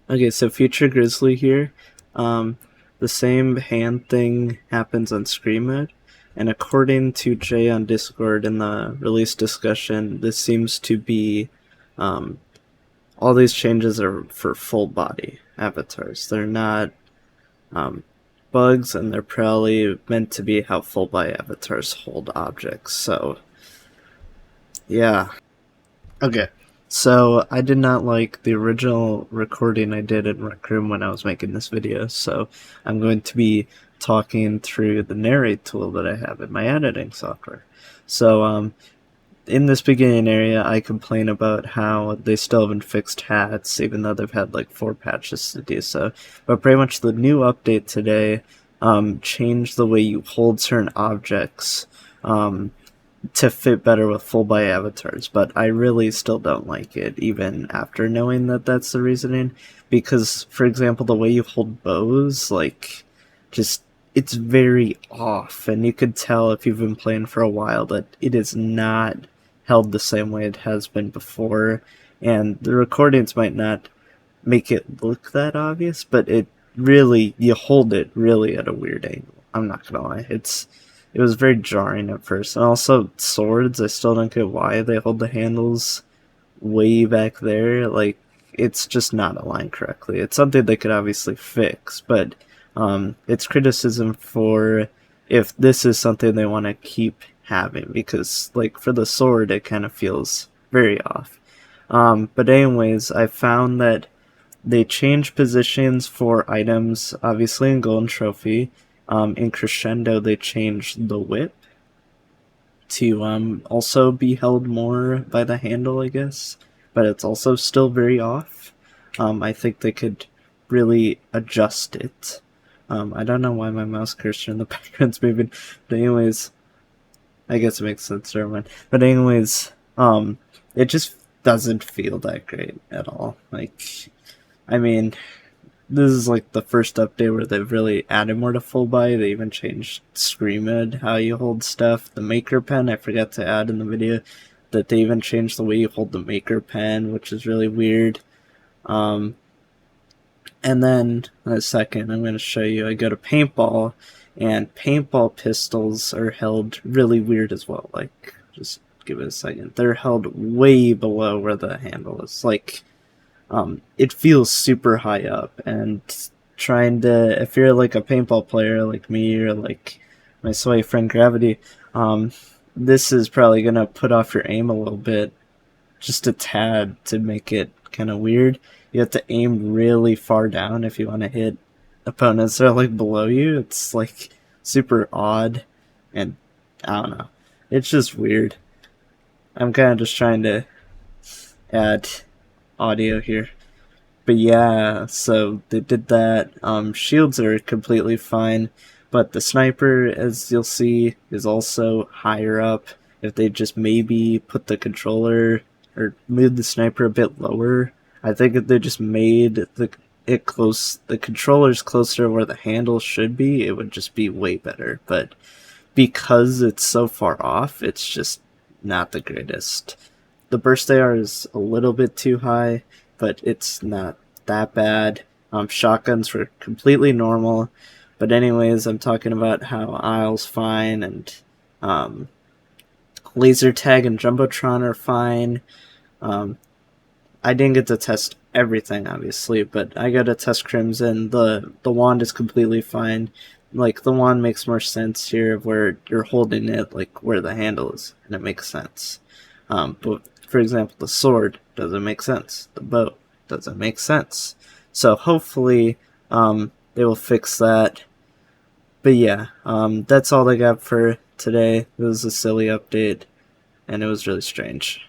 Okay, so future Grizzly here. Um, the same hand thing happens on screen mode, and according to Jay on Discord in the release discussion, this seems to be um, all these changes are for full body avatars. They're not um, bugs, and they're probably meant to be how full body avatars hold objects. So, yeah. Okay. So I did not like the original recording I did in Rec Room when I was making this video, so I'm going to be talking through the narrate tool that I have in my editing software. So in this beginning area, I complain about how they still haven't fixed hats, even though they've had like 4 patches to do so. But pretty much the new update today changed the way you hold certain objects. To fit better with full body avatars, but I really still don't like it, even after knowing that that's the reasoning. Because, for example, the way you hold bows, like, just it's very off, and you could tell if you've been playing for a while that it is not held the same way it has been before. And the recordings might not make it look that obvious, but it really, you hold it really at a weird angle. I'm not gonna lie, it was very jarring at first. And also swords, I still don't get why they hold the handles way back there. Like, it's just not aligned correctly. It's something they could obviously fix, but it's criticism for if this is something they want to keep having, because like for the sword it kind of feels very off. But anyways, I found that they changed positions for items, obviously in Golden Trophy. In Crescendo, they changed the whip to also be held more by the handle, I guess. But it's also still very off. I think they could really adjust it. I don't know why my mouse cursor in the background's moving. But anyways, I guess it makes sense, never mind. But anyways, it just doesn't feel that great at all. Like, I mean, this is like the first update where they've really added more to full body. They even changed screen mode, how you hold stuff. The maker pen, I forgot to add in the video that they even changed the way you hold the maker pen, which is really weird. Um, and then in a second, I'm going to show you. I go to paintball, and paintball pistols are held really weird as well. Like, just give it a second. They're held way below where the handle is. Like, it feels super high up, and trying to, if you're like a paintball player like me or like my soy friend Gravity, this is probably gonna put off your aim a little bit, just a tad, to make it kind of weird. You have to aim really far down if you want to hit opponents that are like below you. It's like super odd, and I don't know. It's just weird. I'm kind of just trying to add audio here. But yeah, so they did that. Shields are completely fine, but the sniper, as you'll see, is also higher up. If they just maybe put the controller or move the sniper a bit lower, I think if they just made the controllers closer where the handle should be, it would just be way better. But because it's so far off, it's just not the greatest. The burst AR is a little bit too high, but it's not that bad. Shotguns were completely normal. But anyways, I'm talking about how Isle's fine, and Laser Tag and Jumbotron are fine. Um, I didn't get to test everything, obviously, but I got to test Crimson. The wand is completely fine. Like, the wand makes more sense here of where you're holding it, like where the handle is, and it makes sense. But for example, the sword doesn't make sense. The bow doesn't make sense. So hopefully they will fix that. But yeah, that's all I got for today. It was a silly update, and it was really strange.